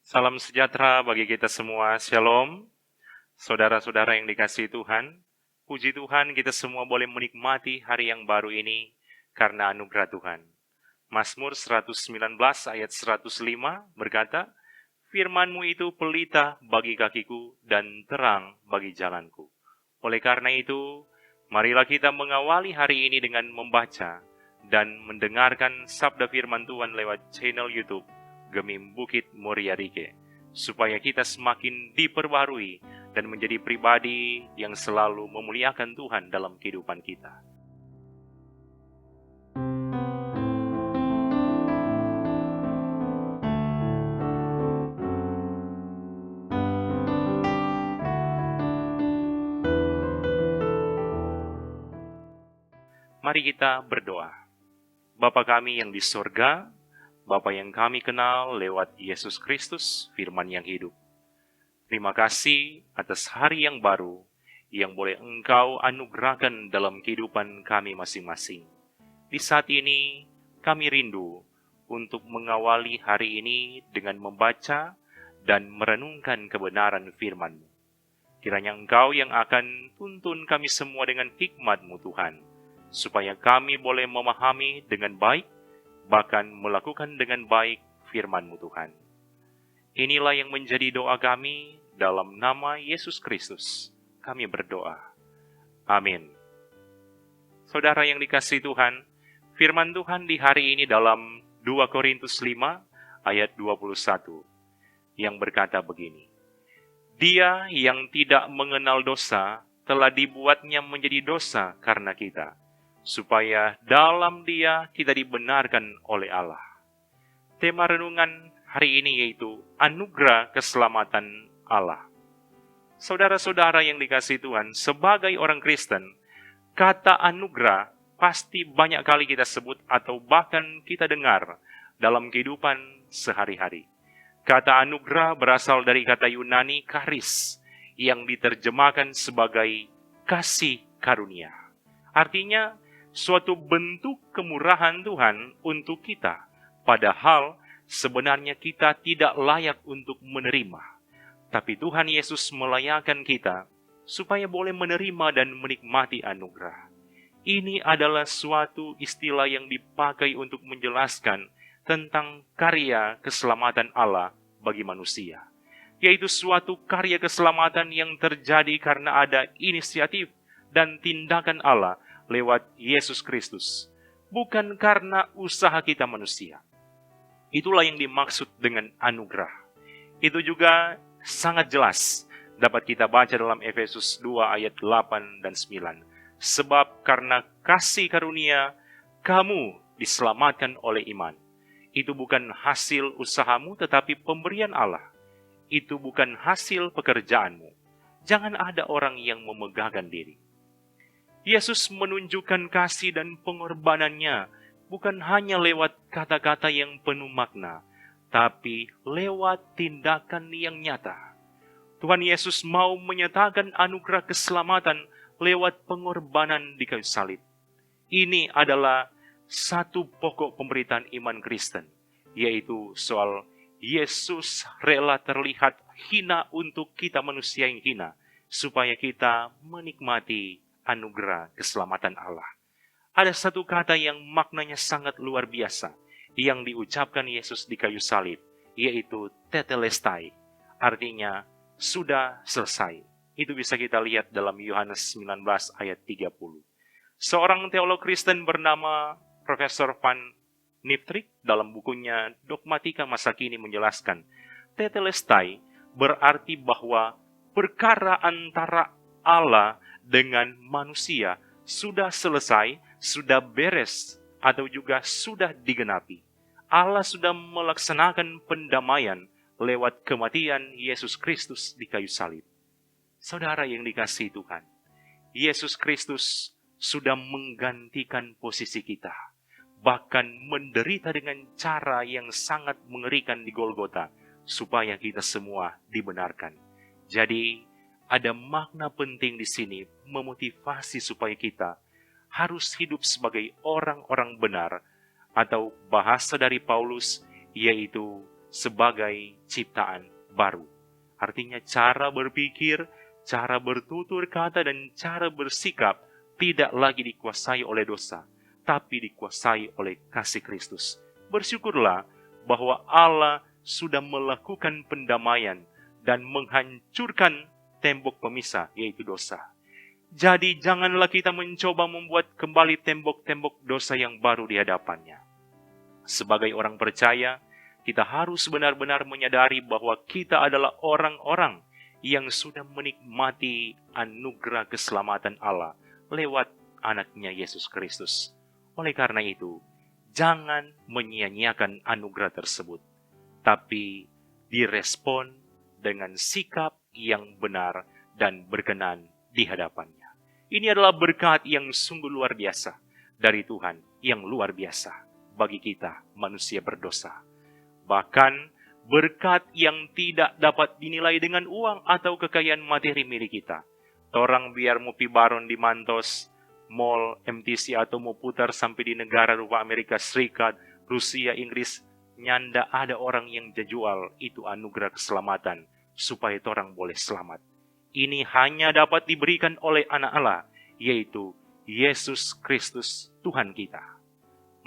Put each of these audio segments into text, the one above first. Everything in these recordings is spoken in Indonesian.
Salam sejahtera bagi kita semua. Shalom. Saudara-saudara yang dikasihi Tuhan, puji Tuhan kita semua boleh menikmati hari yang baru ini karena anugerah Tuhan. Mazmur 119 ayat 105 berkata, "Firman-Mu itu pelita bagi kakiku dan terang bagi jalanku." Oleh karena itu, marilah kita mengawali hari ini dengan membaca dan mendengarkan sabda firman Tuhan lewat channel YouTube Gemim Bukit Muria Rike, supaya kita semakin diperbarui dan menjadi pribadi yang selalu memuliakan Tuhan dalam kehidupan kita. Mari kita berdoa. Bapa kami yang di sorga, Bapa yang kami kenal lewat Yesus Kristus, firman yang hidup. Terima kasih atas hari yang baru yang boleh Engkau anugerahkan dalam kehidupan kami masing-masing. Di saat ini, kami rindu untuk mengawali hari ini dengan membaca dan merenungkan kebenaran firman-Mu. Kiranya Engkau yang akan tuntun kami semua dengan hikmat-Mu Tuhan, supaya kami boleh memahami dengan baik, bahkan melakukan dengan baik firman-Mu Tuhan. Inilah yang menjadi doa kami dalam nama Yesus Kristus. Kami berdoa. Amin. Saudara yang dikasihi Tuhan, firman Tuhan di hari ini dalam 2 Korintus 5 ayat 21 yang berkata begini. Dia yang tidak mengenal dosa telah dibuatnya menjadi dosa karena kita, supaya dalam Dia kita dibenarkan oleh Allah. Tema renungan hari ini yaitu anugerah keselamatan Allah. Saudara-saudara yang dikasihi Tuhan, sebagai orang Kristen, kata anugerah pasti banyak kali kita sebut atau bahkan kita dengar dalam kehidupan sehari-hari. Kata anugerah berasal dari kata Yunani charis yang diterjemahkan sebagai kasih karunia. Artinya suatu bentuk kemurahan Tuhan untuk kita, padahal sebenarnya kita tidak layak untuk menerima. Tapi Tuhan Yesus melayakkan kita supaya boleh menerima dan menikmati anugerah. Ini adalah suatu istilah yang dipakai untuk menjelaskan tentang karya keselamatan Allah bagi manusia, yaitu suatu karya keselamatan yang terjadi karena ada inisiatif dan tindakan Allah lewat Yesus Kristus, bukan karena usaha kita manusia. Itulah yang dimaksud dengan anugerah. Itu juga sangat jelas dapat kita baca dalam Efesus 2 ayat 8 dan 9. Sebab karena kasih karunia, kamu diselamatkan oleh iman. Itu bukan hasil usahamu, tetapi pemberian Allah. Itu bukan hasil pekerjaanmu. Jangan ada orang yang memegahkan diri. Yesus menunjukkan kasih dan pengorbanannya bukan hanya lewat kata-kata yang penuh makna, tapi lewat tindakan yang nyata. Tuhan Yesus mau menyatakan anugerah keselamatan lewat pengorbanan di kayu salib. Ini adalah satu pokok pemberitaan iman Kristen, yaitu soal Yesus rela terlihat hina untuk kita manusia yang hina, supaya kita menikmati anugerah keselamatan Allah. Ada satu kata yang maknanya sangat luar biasa, yang diucapkan Yesus di kayu salib, yaitu tetelestai, artinya sudah selesai. Itu bisa kita lihat dalam Yohanes 19 ayat 30. Seorang teolog Kristen bernama Profesor Van Niptrik dalam bukunya Dogmatika Masa Kini menjelaskan, tetelestai berarti bahwa perkara antara Allah dengan manusia sudah selesai, sudah beres, atau juga sudah digenapi. Allah sudah melaksanakan pendamaian lewat kematian Yesus Kristus di kayu salib. Saudara yang dikasihi Tuhan, Yesus Kristus sudah menggantikan posisi kita, bahkan menderita dengan cara yang sangat mengerikan di Golgota, supaya kita semua dibenarkan. Jadi, ada makna penting di sini, memotivasi supaya kita harus hidup sebagai orang-orang benar, atau bahasa dari Paulus, yaitu sebagai ciptaan baru. Artinya cara berpikir, cara bertutur kata, dan cara bersikap tidak lagi dikuasai oleh dosa, tapi dikuasai oleh kasih Kristus. Bersyukurlah bahwa Allah sudah melakukan pendamaian dan menghancurkan tembok pemisah, yaitu dosa. Jadi janganlah kita mencoba membuat kembali tembok-tembok dosa yang baru di hadapannya. Sebagai orang percaya, kita harus benar-benar menyadari bahwa kita adalah orang-orang yang sudah menikmati anugerah keselamatan Allah lewat anaknya Yesus Kristus. Oleh karena itu, jangan menyia-nyiakan anugerah tersebut, tapi direspon dengan sikap yang benar dan berkenan di hadapannya. Ini adalah berkat yang sungguh luar biasa dari Tuhan, yang luar biasa bagi kita manusia berdosa. Bahkan berkat yang tidak dapat dinilai dengan uang atau kekayaan materi milik kita. Orang biar mau pi baron di Mantos, Mall, MTC, atau mau putar sampai di negara rupa Amerika Serikat, Rusia, Inggris, nyanda ada orang yang jual itu anugerah keselamatan supaya orang boleh selamat. Ini hanya dapat diberikan oleh anak Allah, yaitu Yesus Kristus Tuhan kita.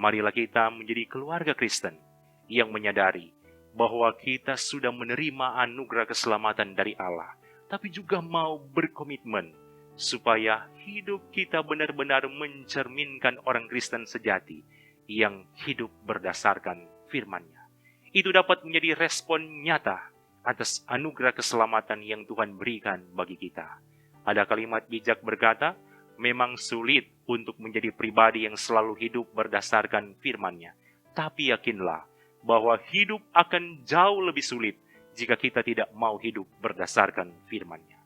Marilah kita menjadi keluarga Kristen yang menyadari bahwa kita sudah menerima anugerah keselamatan dari Allah, tapi juga mau berkomitmen supaya hidup kita benar-benar mencerminkan orang Kristen sejati yang hidup berdasarkan firman-Nya. Itu dapat menjadi respon nyata atas anugerah keselamatan yang Tuhan berikan bagi kita. Ada kalimat bijak berkata, memang sulit untuk menjadi pribadi yang selalu hidup berdasarkan firman-Nya. Tapi yakinlah bahwa hidup akan jauh lebih sulit jika kita tidak mau hidup berdasarkan firman-Nya.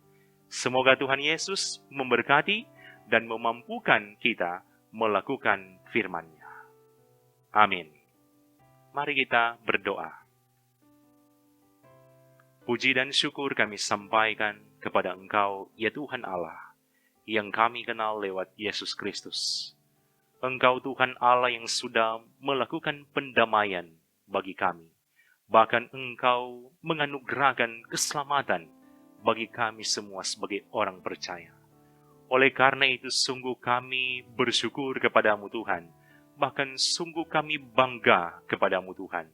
Semoga Tuhan Yesus memberkati dan memampukan kita melakukan firman-Nya. Amin. Mari kita berdoa. Puji dan syukur kami sampaikan kepada Engkau, ya Tuhan Allah, yang kami kenal lewat Yesus Kristus. Engkau Tuhan Allah yang sudah melakukan pendamaian bagi kami. Bahkan Engkau menganugerahkan keselamatan bagi kami semua sebagai orang percaya. Oleh karena itu sungguh kami bersyukur kepadamu Tuhan. Bahkan sungguh kami bangga kepadamu Tuhan.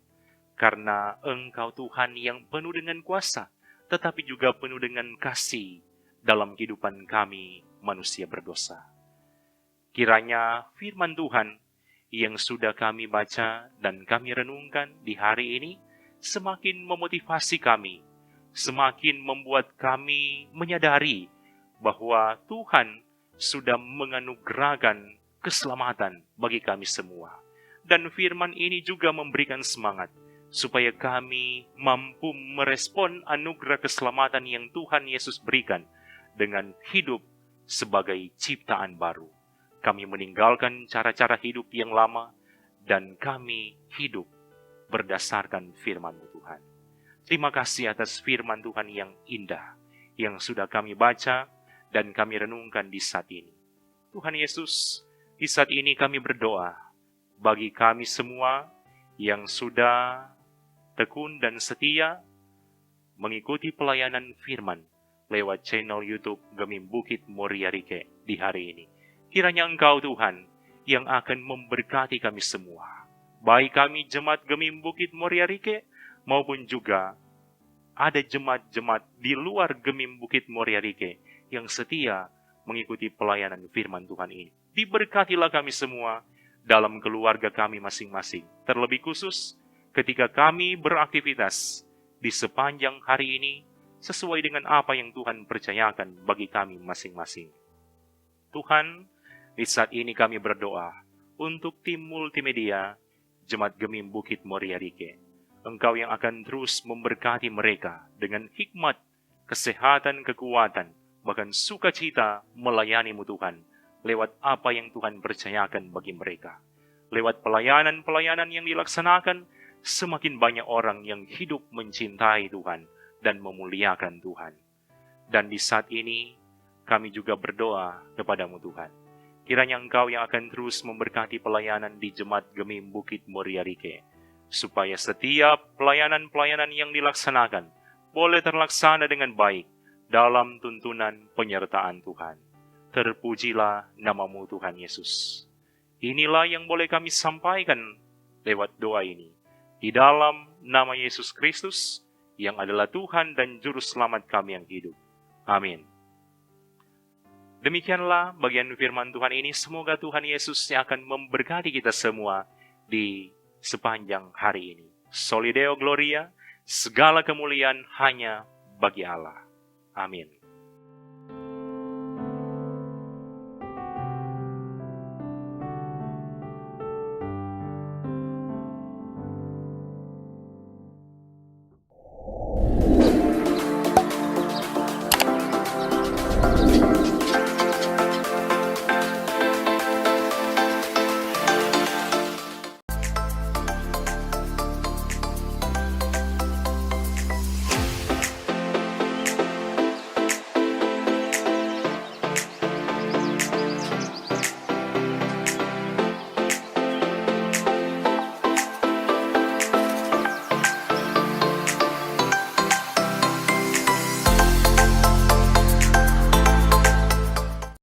Karena Engkau Tuhan yang penuh dengan kuasa, tetapi juga penuh dengan kasih dalam kehidupan kami manusia berdosa. Kiranya firman Tuhan yang sudah kami baca dan kami renungkan di hari ini semakin memotivasi kami, semakin membuat kami menyadari bahwa Tuhan sudah menganugerahkan keselamatan bagi kami semua. Dan firman ini juga memberikan semangat supaya kami mampu merespon anugerah keselamatan yang Tuhan Yesus berikan dengan hidup sebagai ciptaan baru. Kami meninggalkan cara-cara hidup yang lama dan kami hidup berdasarkan firman-Mu Tuhan. Terima kasih atas firman Tuhan yang indah yang sudah kami baca dan kami renungkan di saat ini. Tuhan Yesus, di saat ini kami berdoa bagi kami semua yang sudah tekun dan setia mengikuti pelayanan firman lewat channel YouTube Gemim Bukit Moria Rike di hari ini. Kiranya Engkau Tuhan yang akan memberkati kami semua, baik kami jemaat Gemim Bukit Moria Rike maupun juga ada jemaat-jemaat di luar Gemim Bukit Moria Rike yang setia mengikuti pelayanan firman Tuhan ini. Diberkatilah kami semua dalam keluarga kami masing-masing, terlebih khusus ketika kami beraktivitas di sepanjang hari ini sesuai dengan apa yang Tuhan percayakan bagi kami masing-masing. Tuhan, di saat ini kami berdoa untuk tim multimedia Jemaat Gemim Bukit Moria Rike. Engkau yang akan terus memberkati mereka dengan hikmat, kesehatan, kekuatan, bahkan sukacita melayani-Mu Tuhan, lewat apa yang Tuhan percayakan bagi mereka. Lewat pelayanan-pelayanan yang dilaksanakan, semakin banyak orang yang hidup mencintai Tuhan dan memuliakan Tuhan. Dan di saat ini, kami juga berdoa kepada-Mu Tuhan. Kiranya Engkau yang akan terus memberkati pelayanan di Jemaat Gemim Bukit Moria Rike. supaya setiap pelayanan-pelayanan yang dilaksanakan boleh terlaksana dengan baik dalam tuntunan penyertaan Tuhan. Terpujilah nama-Mu Tuhan Yesus. Inilah yang boleh kami sampaikan lewat doa ini. Di dalam nama Yesus Kristus, yang adalah Tuhan dan Juru Selamat kami yang hidup. Amin. Demikianlah bagian firman Tuhan ini. Semoga Tuhan Yesus yang akan memberkati kita semua di sepanjang hari ini. Soli Deo Gloria, segala kemuliaan hanya bagi Allah. Amin.